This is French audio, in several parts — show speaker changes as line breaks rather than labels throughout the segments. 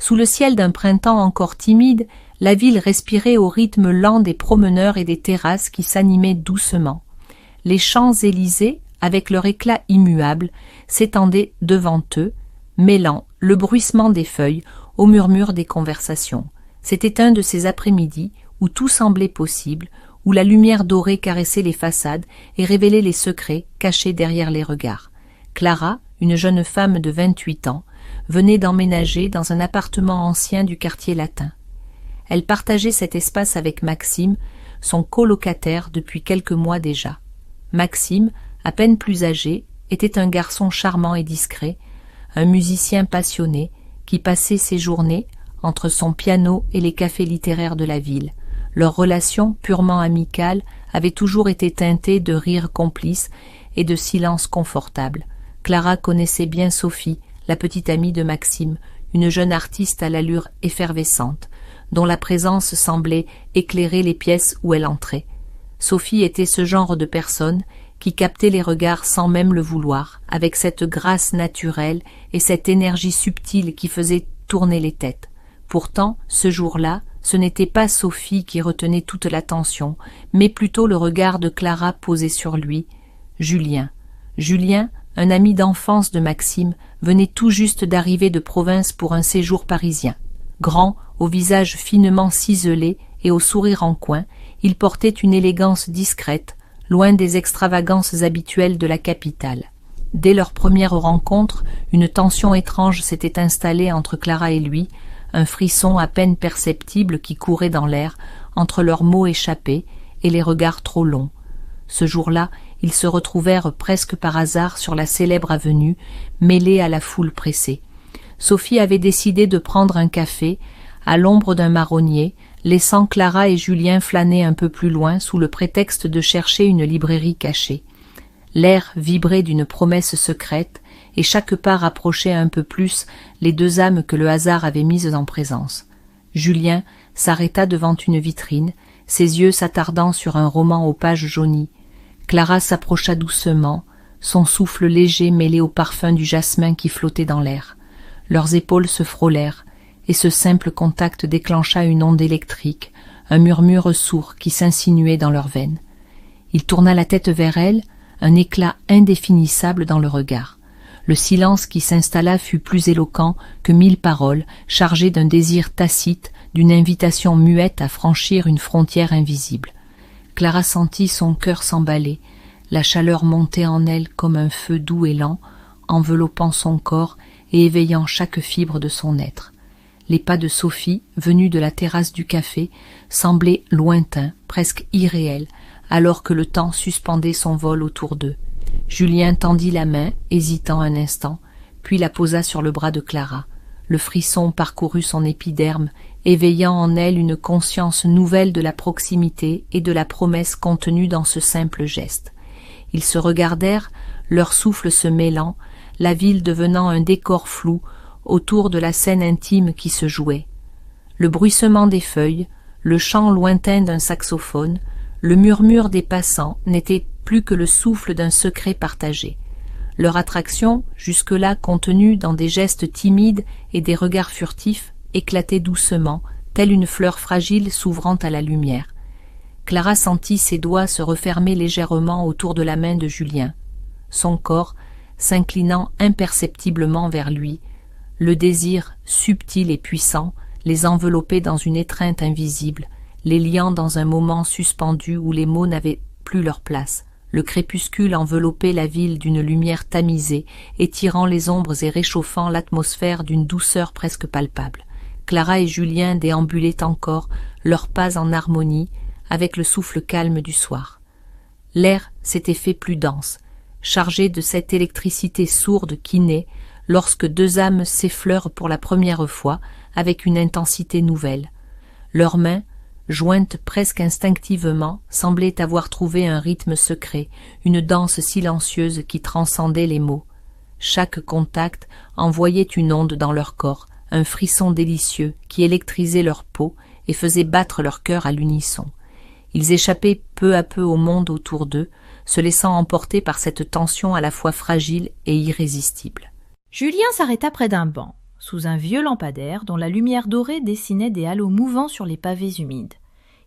Sous le ciel d'un printemps encore timide, la ville respirait au rythme lent des promeneurs et des terrasses qui s'animaient doucement. Les Champs-Élysées, avec leur éclat immuable, s'étendaient devant eux, mêlant le bruissement des feuilles au murmure des conversations. C'était un de ces après-midi où tout semblait possible, où la lumière dorée caressait les façades et révélait les secrets cachés derrière les regards. Clara, une jeune femme de 28 ans, venait d'emménager dans un appartement ancien du quartier latin. Elle partageait cet espace avec Maxime, son colocataire depuis quelques mois déjà. Maxime, à peine plus âgé, était un garçon charmant et discret, un musicien passionné qui passait ses journées entre son piano et les cafés littéraires de la ville. Leur relation, purement amicale, avait toujours été teintée de rires complices et de silences confortables. Clara connaissait bien Sophie, la petite amie de Maxime, une jeune artiste à l'allure effervescente, dont la présence semblait éclairer les pièces où elle entrait. Sophie était ce genre de personne qui captait les regards sans même le vouloir, avec cette grâce naturelle et cette énergie subtile qui faisait tourner les têtes. Pourtant, ce jour-là, ce n'était pas Sophie qui retenait toute l'attention, mais plutôt le regard de Clara posé sur lui, Julien. Julien, un ami d'enfance de Maxime, venait tout juste d'arriver de province pour un séjour parisien. Grand, au visage finement ciselé et au sourire en coin, il portait une élégance discrète, loin des extravagances habituelles de la capitale. Dès leur première rencontre, une tension étrange s'était installée entre Clara et lui, un frisson à peine perceptible qui courait dans l'air entre leurs mots échappés et les regards trop longs. Ce jour-là, ils se retrouvèrent presque par hasard sur la célèbre avenue, mêlés à la foule pressée. Sophie avait décidé de prendre un café à l'ombre d'un marronnier, laissant Clara et Julien flâner un peu plus loin sous le prétexte de chercher une librairie cachée. L'air vibrait d'une promesse secrète, et chaque pas rapprochait un peu plus les deux âmes que le hasard avait mises en présence. Julien s'arrêta devant une vitrine, ses yeux s'attardant sur un roman aux pages jaunies. Clara s'approcha doucement, son souffle léger mêlé au parfum du jasmin qui flottait dans l'air. Leurs épaules se frôlèrent, et ce simple contact déclencha une onde électrique, un murmure sourd qui s'insinuait dans leurs veines. Il tourna la tête vers elle, un éclat indéfinissable dans le regard. Le silence qui s'installa fut plus éloquent que 1000 paroles, chargé d'un désir tacite, d'une invitation muette à franchir une frontière invisible. Clara sentit son cœur s'emballer, la chaleur montait en elle comme un feu doux et lent, enveloppant son corps et éveillant chaque fibre de son être. Les pas de Sophie, venus de la terrasse du café, semblaient lointains, presque irréels, alors que le temps suspendait son vol autour d'eux. Julien tendit la main, hésitant un instant, puis la posa sur le bras de Clara. Le frisson parcourut son épiderme, éveillant en elle une conscience nouvelle de la proximité et de la promesse contenue dans ce simple geste. Ils se regardèrent, leurs souffles se mêlant, la ville devenant un décor flou autour de la scène intime qui se jouait. Le bruissement des feuilles, le chant lointain d'un saxophone, le murmure des passants n'étaient plus que le souffle d'un secret partagé. Leur attraction, jusque-là contenue dans des gestes timides et des regards furtifs, éclatait doucement, telle une fleur fragile s'ouvrant à la lumière. Clara sentit ses doigts se refermer légèrement autour de la main de Julien, son corps s'inclinant imperceptiblement vers lui, le désir, subtil et puissant, les enveloppait dans une étreinte invisible, les liant dans un moment suspendu où les mots n'avaient plus leur place. Le crépuscule enveloppait la ville d'une lumière tamisée, étirant les ombres et réchauffant l'atmosphère d'une douceur presque palpable. Clara et Julien déambulaient encore, leurs pas en harmonie, avec le souffle calme du soir. L'air s'était fait plus dense, chargé de cette électricité sourde qui naît lorsque deux âmes s'effleurent pour la première fois avec une intensité nouvelle. Leurs mains, jointes presque instinctivement, semblaient avoir trouvé un rythme secret, une danse silencieuse qui transcendait les mots. Chaque contact envoyait une onde dans leur corps, un frisson délicieux qui électrisait leur peau et faisait battre leur cœur à l'unisson. Ils échappaient peu à peu au monde autour d'eux, se laissant emporter par cette tension à la fois fragile et irrésistible.
Julien s'arrêta près d'un banc. sous un vieux lampadaire dont la lumière dorée dessinait des halos mouvants sur les pavés humides.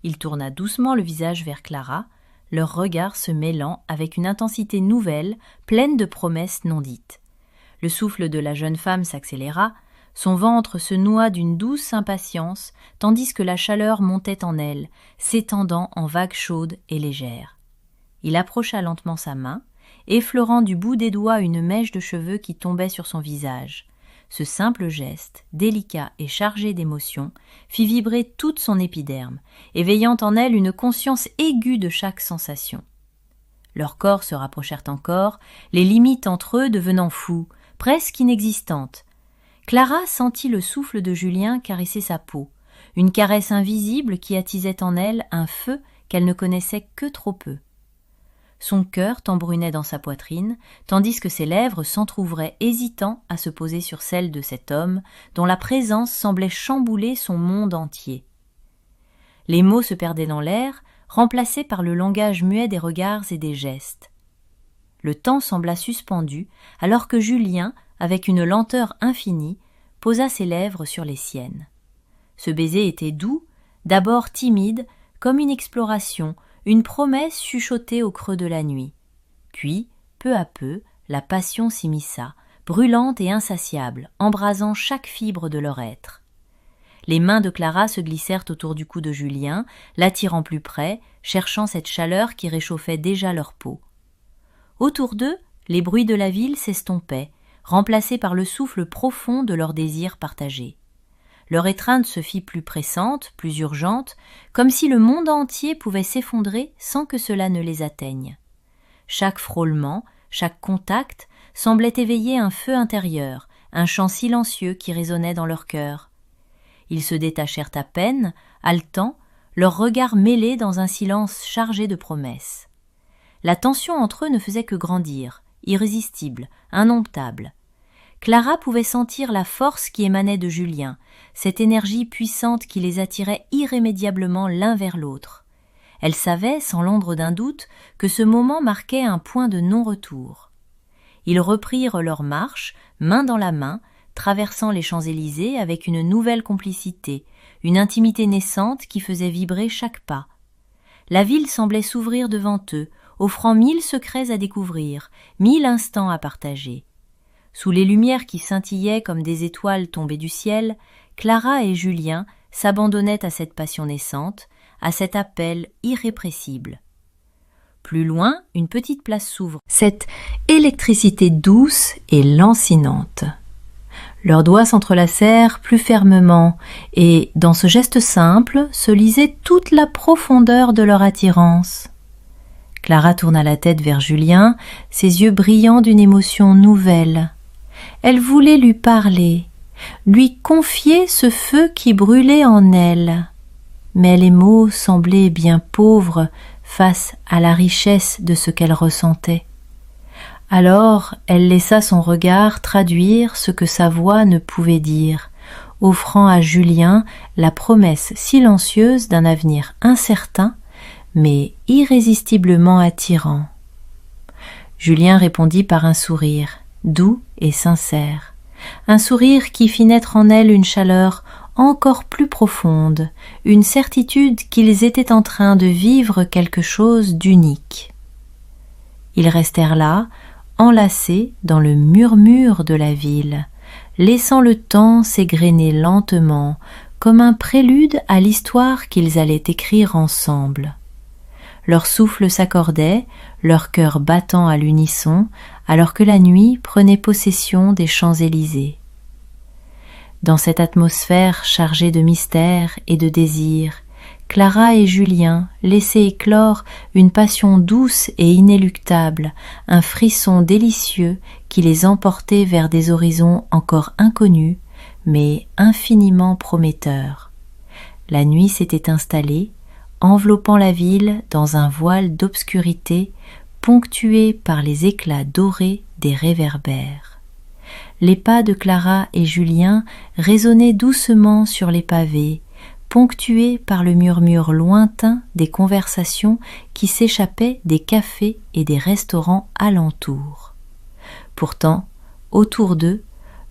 Il tourna doucement le visage vers Clara, leurs regards se mêlant avec une intensité nouvelle, pleine de promesses non dites. Le souffle de la jeune femme s'accéléra, son ventre se noua d'une douce impatience, tandis que la chaleur montait en elle, s'étendant en vagues chaudes et légères. Il approcha lentement sa main, effleurant du bout des doigts une mèche de cheveux qui tombait sur son visage. Ce simple geste, délicat et chargé d'émotion, fit vibrer toute son épiderme, éveillant en elle une conscience aiguë de chaque sensation. Leurs corps se rapprochèrent encore, les limites entre eux devenant floues, presque inexistantes. Clara sentit le souffle de Julien caresser sa peau, une caresse invisible qui attisait en elle un feu qu'elle ne connaissait que trop peu. Son cœur tambournait dans sa poitrine, tandis que ses lèvres s'entr'ouvraient hésitant à se poser sur celles de cet homme dont la présence semblait chambouler son monde entier. Les mots se perdaient dans l'air, remplacés par le langage muet des regards et des gestes. Le temps sembla suspendu, alors que Julien, avec une lenteur infinie, posa ses lèvres sur les siennes. Ce baiser était doux, d'abord timide, comme une exploration, une promesse chuchotée au creux de la nuit. Puis, peu à peu, la passion s'immisça, brûlante et insatiable, embrasant chaque fibre de leur être. Les mains de Clara se glissèrent autour du cou de Julien, l'attirant plus près, cherchant cette chaleur qui réchauffait déjà leur peau. Autour d'eux, les bruits de la ville s'estompaient, remplacés par le souffle profond de leur désir partagé. Leur étreinte se fit plus pressante, plus urgente, comme si le monde entier pouvait s'effondrer sans que cela ne les atteigne. Chaque frôlement, chaque contact semblait éveiller un feu intérieur, un chant silencieux qui résonnait dans leur cœur. Ils se détachèrent à peine, haletants, leurs regards mêlés dans un silence chargé de promesses. La tension entre eux ne faisait que grandir, irrésistible, indomptable. Clara pouvait sentir la force qui émanait de Julien, cette énergie puissante qui les attirait irrémédiablement l'un vers l'autre. Elle savait, sans l'ombre d'un doute, que ce moment marquait un point de non-retour. Ils reprirent leur marche, main dans la main, traversant les Champs-Élysées avec une nouvelle complicité, une intimité naissante qui faisait vibrer chaque pas. La ville semblait s'ouvrir devant eux, offrant 1000 secrets à découvrir, 1000 instants à partager. Sous les lumières qui scintillaient comme des étoiles tombées du ciel, Clara et Julien s'abandonnaient à cette passion naissante, à cet appel irrépressible. Plus loin, une petite place s'ouvre, cette électricité douce et lancinante. Leurs doigts s'entrelacèrent plus fermement, et, dans ce geste simple, se lisait toute la profondeur de leur attirance. Clara tourna la tête vers Julien, ses yeux brillants d'une émotion nouvelle. Elle voulait lui parler, lui confier ce feu qui brûlait en elle. Mais les mots semblaient bien pauvres face à la richesse de ce qu'elle ressentait. Alors elle laissa son regard traduire ce que sa voix ne pouvait dire, offrant à Julien la promesse silencieuse d'un avenir incertain, mais irrésistiblement attirant. Julien répondit par un sourire, doux et sincère, un sourire qui fit naître en elle une chaleur encore plus profonde, une certitude qu'ils étaient en train de vivre quelque chose d'unique. Ils restèrent là, enlacés dans le murmure de la ville, laissant le temps s'égrener lentement, comme un prélude à l'histoire qu'ils allaient écrire ensemble. Leurs souffles s'accordaient, leurs cœurs battant à l'unisson, alors que la nuit prenait possession des Champs-Élysées. Dans cette atmosphère chargée de mystère et de désir, Clara et Julien laissaient éclore une passion douce et inéluctable, un frisson délicieux qui les emportait vers des horizons encore inconnus, mais infiniment prometteurs. La nuit s'était installée, enveloppant la ville dans un voile d'obscurité ponctué par les éclats dorés des réverbères. Les pas de Clara et Julien résonnaient doucement sur les pavés, ponctués par le murmure lointain des conversations qui s'échappaient des cafés et des restaurants alentours. Pourtant, autour d'eux,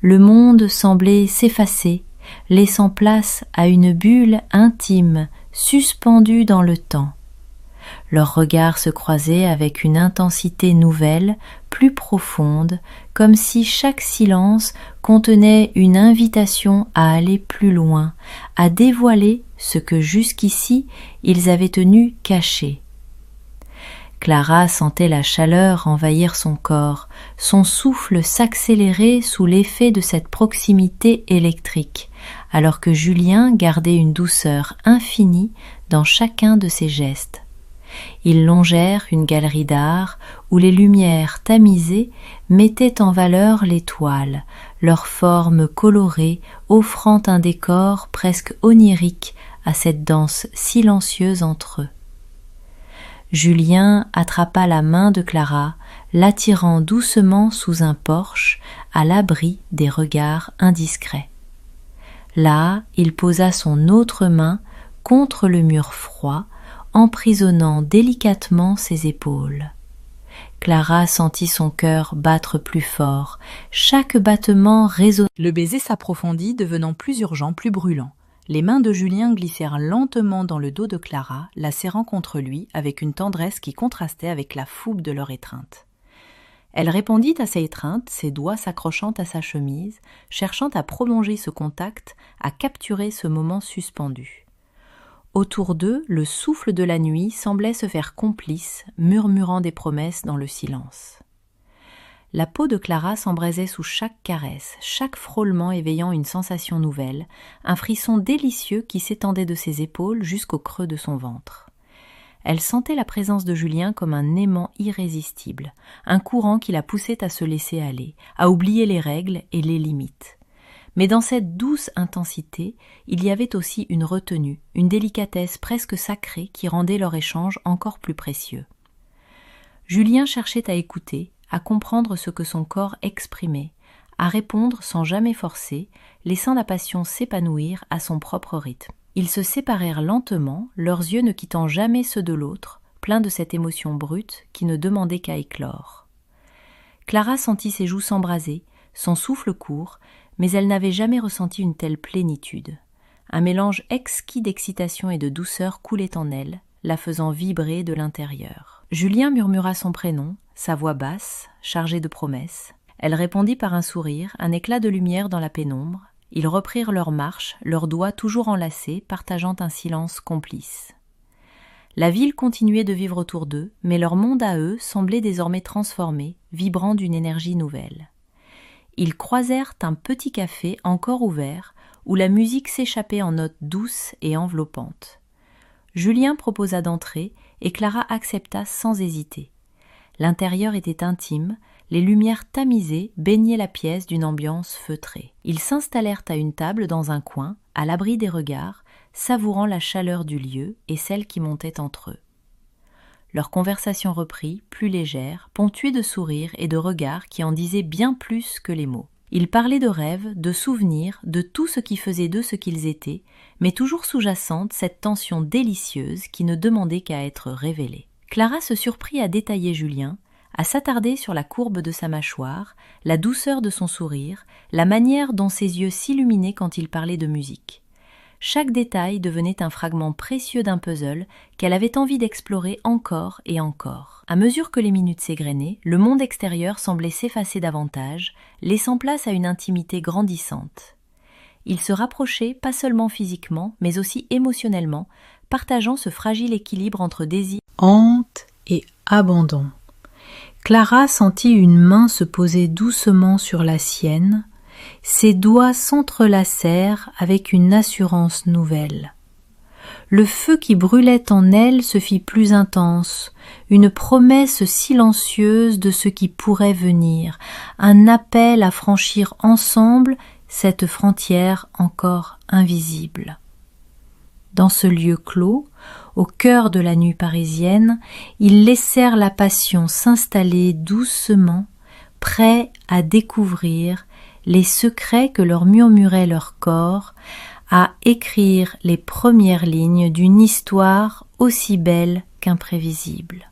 le monde semblait s'effacer, laissant place à une bulle intime, suspendue dans le temps. Leurs regards se croisaient avec une intensité nouvelle, plus profonde, comme si chaque silence contenait une invitation à aller plus loin, à dévoiler ce que jusqu'ici ils avaient tenu caché. Clara sentait la chaleur envahir son corps, son souffle s'accélérer sous l'effet de cette proximité électrique, alors que Julien gardait une douceur infinie dans chacun de ses gestes. Ils longèrent une galerie d'art où les lumières tamisées mettaient en valeur les toiles, leurs formes colorées offrant un décor presque onirique à cette danse silencieuse entre eux. Julien attrapa la main de Clara, l'attirant doucement sous un porche, à l'abri des regards indiscrets. Là, il posa son autre main contre le mur froid, emprisonnant délicatement ses épaules. Clara sentit son cœur battre plus fort, chaque battement résonnait.
Le baiser s'approfondit, devenant plus urgent, plus brûlant. Les mains de Julien glissèrent lentement dans le dos de Clara, la serrant contre lui avec une tendresse qui contrastait avec la fougue de leur étreinte. Elle répondit à sa étreinte, ses doigts s'accrochant à sa chemise, cherchant à prolonger ce contact, à capturer ce moment suspendu. Autour d'eux, le souffle de la nuit semblait se faire complice, murmurant des promesses dans le silence. La peau de Clara s'embrasait sous chaque caresse, chaque frôlement éveillant une sensation nouvelle, un frisson délicieux qui s'étendait de ses épaules jusqu'au creux de son ventre. Elle sentait la présence de Julien comme un aimant irrésistible, un courant qui la poussait à se laisser aller, à oublier les règles et les limites. Mais dans cette douce intensité, il y avait aussi une retenue, une délicatesse presque sacrée qui rendait leur échange encore plus précieux. Julien cherchait à écouter, à comprendre ce que son corps exprimait, à répondre sans jamais forcer, laissant la passion s'épanouir à son propre rythme. Ils se séparèrent lentement, leurs yeux ne quittant jamais ceux de l'autre, pleins de cette émotion brute qui ne demandait qu'à éclore. Clara sentit ses joues s'embraser, son souffle court, mais elle n'avait jamais ressenti une telle plénitude. Un mélange exquis d'excitation et de douceur coulait en elle, la faisant vibrer de l'intérieur. Julien murmura son prénom, sa voix basse, chargée de promesses. Elle répondit par un sourire, un éclat de lumière dans la pénombre. Ils reprirent leur marche, leurs doigts toujours enlacés, partageant un silence complice. La ville continuait de vivre autour d'eux, mais leur monde à eux semblait désormais transformé, vibrant d'une énergie nouvelle. Ils croisèrent un petit café encore ouvert, où la musique s'échappait en notes douces et enveloppantes. Julien proposa d'entrer, et Clara accepta sans hésiter. L'intérieur était intime, les lumières tamisées baignaient la pièce d'une ambiance feutrée. Ils s'installèrent à une table dans un coin, à l'abri des regards, savourant la chaleur du lieu et celle qui montait entre eux. Leur conversation reprit, plus légère, ponctuée de sourires et de regards qui en disaient bien plus que les mots. Ils parlaient de rêves, de souvenirs, de tout ce qui faisait d'eux ce qu'ils étaient, mais toujours sous-jacente cette tension délicieuse qui ne demandait qu'à être révélée. Clara se surprit à détailler Julien, à s'attarder sur la courbe de sa mâchoire, la douceur de son sourire, la manière dont ses yeux s'illuminaient quand il parlait de musique. Chaque détail devenait un fragment précieux d'un puzzle qu'elle avait envie d'explorer encore et encore. À mesure que les minutes s'égrenaient, le monde extérieur semblait s'effacer davantage, laissant place à une intimité grandissante. Ils se rapprochaient pas seulement physiquement, mais aussi émotionnellement, partageant ce fragile équilibre entre désir,
honte et abandon. Clara sentit une main se poser doucement sur la sienne. Ses doigts s'entrelacèrent avec une assurance nouvelle. Le feu qui brûlait en elle se fit plus intense, une promesse silencieuse de ce qui pourrait venir, un appel à franchir ensemble cette frontière encore invisible. Dans ce lieu clos, au cœur de la nuit parisienne, ils laissèrent la passion s'installer doucement, prêts à découvrir les secrets que leur murmurait leur corps, à écrire les premières lignes d'une histoire aussi belle qu'imprévisible.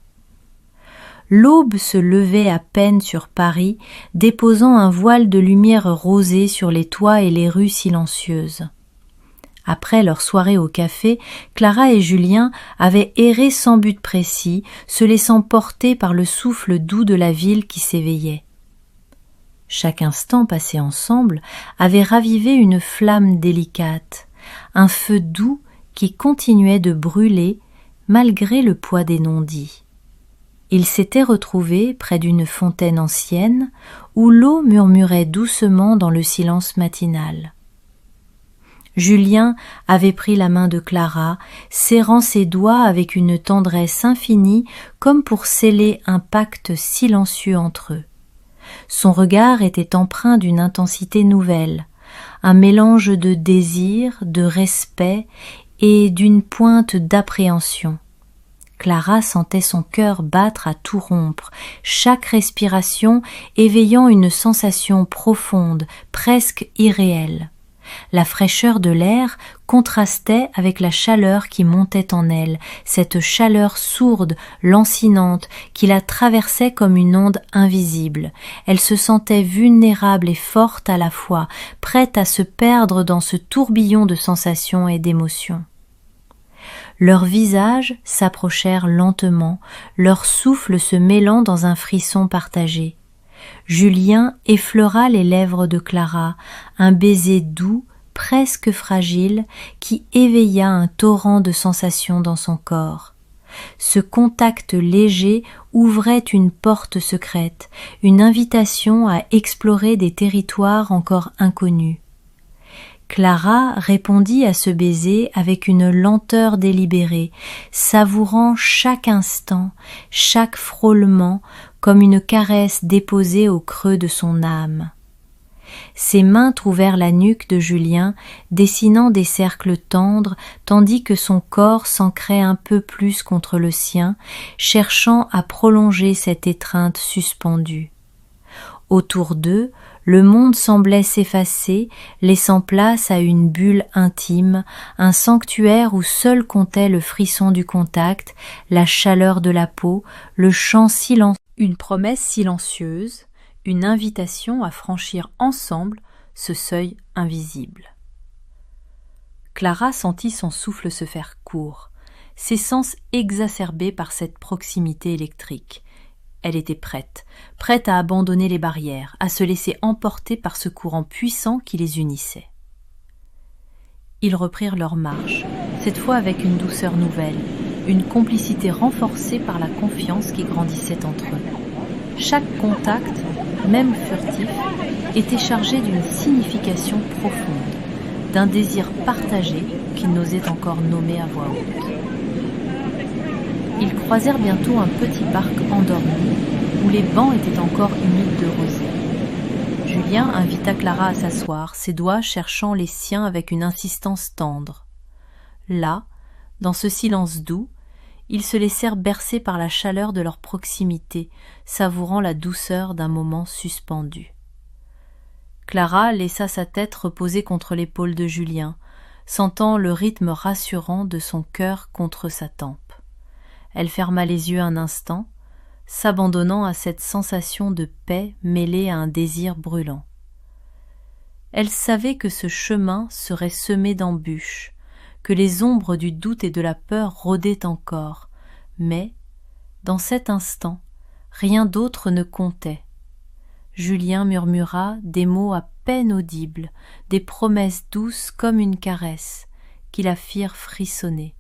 L'aube se levait à peine sur Paris, déposant un voile de lumière rosée sur les toits et les rues silencieuses. Après leur soirée au café, Clara et Julien avaient erré sans but précis, se laissant porter par le souffle doux de la ville qui s'éveillait. Chaque instant passé ensemble avait ravivé une flamme délicate, un feu doux qui continuait de brûler malgré le poids des non-dits. Ils s'étaient retrouvés près d'une fontaine ancienne où l'eau murmurait doucement dans le silence matinal. Julien avait pris la main de Clara, serrant ses doigts avec une tendresse infinie comme pour sceller un pacte silencieux entre eux. Son regard était empreint d'une intensité nouvelle, un mélange de désir, de respect et d'une pointe d'appréhension. Clara sentait son cœur battre à tout rompre, chaque respiration éveillant une sensation profonde, presque irréelle. La fraîcheur de l'air contrastait avec la chaleur qui montait en elle, cette chaleur sourde, lancinante, qui la traversait comme une onde invisible. Elle se sentait vulnérable et forte à la fois, prête à se perdre dans ce tourbillon de sensations et d'émotions. Leurs visages s'approchèrent lentement, leur souffle se mêlant dans un frisson partagé. Julien effleura les lèvres de Clara, un baiser doux, presque fragile, qui éveilla un torrent de sensations dans son corps. Ce contact léger ouvrait une porte secrète, une invitation à explorer des territoires encore inconnus. Clara répondit à ce baiser avec une lenteur délibérée, savourant chaque instant, chaque frôlement, comme une caresse déposée au creux de son âme. Ses mains trouvèrent la nuque de Julien, dessinant des cercles tendres, tandis que son corps s'ancrait un peu plus contre le sien, cherchant à prolonger cette étreinte suspendue. Autour d'eux, le monde semblait s'effacer, laissant place à une bulle intime, un sanctuaire où seul comptait le frisson du contact, la chaleur de la peau, le chant silencieux, une promesse silencieuse, une invitation à franchir ensemble ce seuil invisible. Clara sentit son souffle se faire court, ses sens exacerbés par cette proximité électrique. Elle était prête à abandonner les barrières, à se laisser emporter par ce courant puissant qui les unissait. Ils reprirent leur marche, cette fois avec une douceur nouvelle, une complicité renforcée par la confiance qui grandissait entre eux. Chaque contact, même furtif, était chargé d'une signification profonde, d'un désir partagé qu'ils n'osaient encore nommer à voix haute. Ils croisèrent bientôt un petit parc endormi, où les bancs étaient encore humides de rosée. Julien invita Clara à s'asseoir, ses doigts cherchant les siens avec une insistance tendre. Là, dans ce silence doux, ils se laissèrent bercer par la chaleur de leur proximité, savourant la douceur d'un moment suspendu. Clara laissa sa tête reposer contre l'épaule de Julien, sentant le rythme rassurant de son cœur contre sa tempe. Elle ferma les yeux un instant, s'abandonnant à cette sensation de paix mêlée à un désir brûlant. Elle savait que ce chemin serait semé d'embûches, que les ombres du doute et de la peur rôdaient encore, mais, dans cet instant, rien d'autre ne comptait. Julien murmura des mots à peine audibles, des promesses douces comme une caresse, qui la firent frissonner.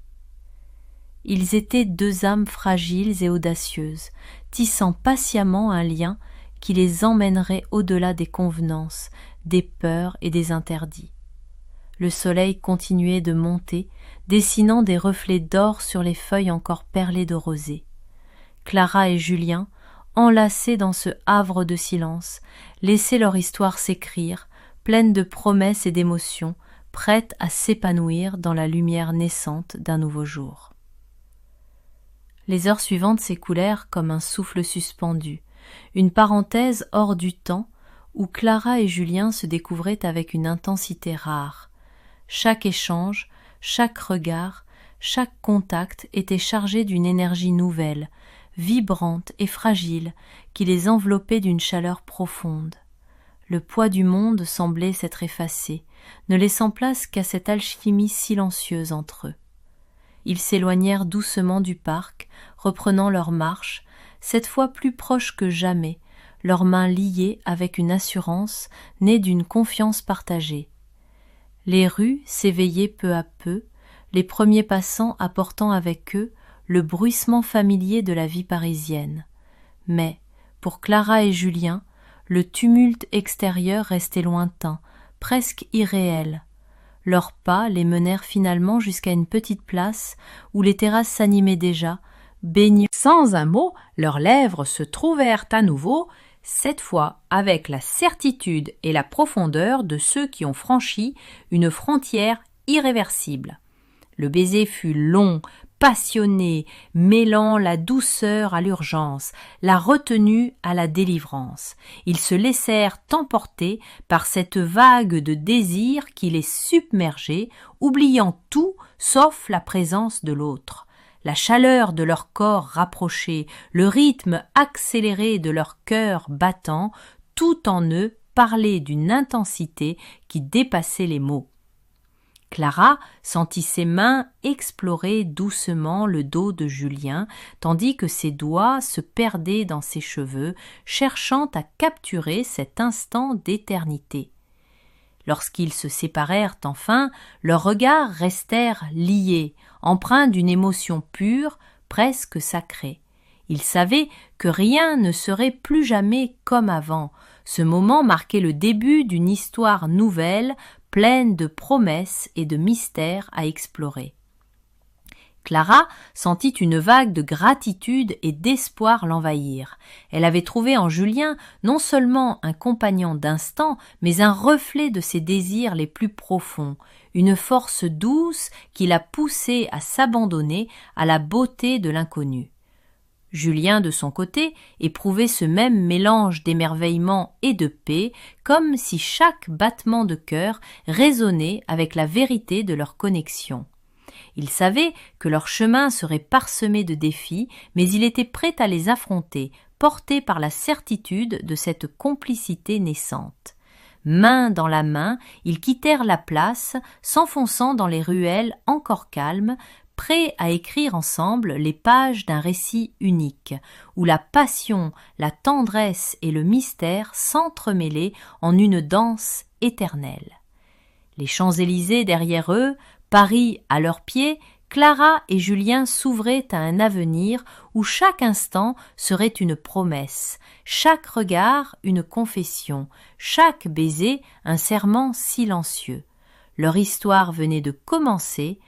Ils étaient deux âmes fragiles et audacieuses, tissant patiemment un lien qui les emmènerait au-delà des convenances, des peurs et des interdits. Le soleil continuait de monter, dessinant des reflets d'or sur les feuilles encore perlées de rosée. Clara et Julien, enlacés dans ce havre de silence, laissaient leur histoire s'écrire, pleine de promesses et d'émotions, prête à s'épanouir dans la lumière naissante d'un nouveau jour. Les heures suivantes s'écoulèrent comme un souffle suspendu, une parenthèse hors du temps où Clara et Julien se découvraient avec une intensité rare. Chaque échange, chaque regard, chaque contact était chargé d'une énergie nouvelle, vibrante et fragile, qui les enveloppait d'une chaleur profonde. Le poids du monde semblait s'être effacé, ne laissant place qu'à cette alchimie silencieuse entre eux. Ils s'éloignèrent doucement du parc, reprenant leur marche, cette fois plus proches que jamais, leurs mains liées avec une assurance née d'une confiance partagée. Les rues s'éveillaient peu à peu, les premiers passants apportant avec eux le bruissement familier de la vie parisienne. Mais, pour Clara et Julien, le tumulte extérieur restait lointain, presque irréel. Leurs pas les menèrent finalement jusqu'à une petite place où les terrasses s'animaient déjà, baignées.
Sans un mot, leurs lèvres se trouvèrent à nouveau, cette fois avec la certitude et la profondeur de ceux qui ont franchi une frontière irréversible. Le baiser fut long, passionné, mêlant la douceur à l'urgence, la retenue à la délivrance. Ils se laissèrent emporter par cette vague de désir qui les submergeait, oubliant tout sauf la présence de l'autre. La chaleur de leur corps rapproché, le rythme accéléré de leur cœur battant, tout en eux parlait d'une intensité qui dépassait les mots. Clara sentit ses mains explorer doucement le dos de Julien, tandis que ses doigts se perdaient dans ses cheveux, cherchant à capturer cet instant d'éternité. Lorsqu'ils se séparèrent enfin, leurs regards restèrent liés, empreints d'une émotion pure, presque sacrée. Ils savaient que rien ne serait plus jamais comme avant. Ce moment marquait le début d'une histoire nouvelle, pleine de promesses et de mystères à explorer. Clara sentit une vague de gratitude et d'espoir l'envahir. Elle avait trouvé en Julien non seulement un compagnon d'instant, mais un reflet de ses désirs les plus profonds, une force douce qui la poussait à s'abandonner à la beauté de l'inconnu. Julien, de son côté, éprouvait ce même mélange d'émerveillement et de paix, comme si chaque battement de cœur résonnait avec la vérité de leur connexion. Il savait que leur chemin serait parsemé de défis, mais il était prêt à les affronter, porté par la certitude de cette complicité naissante. Main dans la main, ils quittèrent la place, s'enfonçant dans les ruelles encore calmes, prêts à écrire ensemble les pages d'un récit unique, où la passion, la tendresse et le mystère s'entremêlaient en une danse éternelle. Les Champs-Élysées derrière eux, Paris à leurs pieds, Clara et Julien s'ouvraient à un avenir où chaque instant serait une promesse, chaque regard une confession, chaque baiser un serment silencieux. Leur histoire venait de commencer,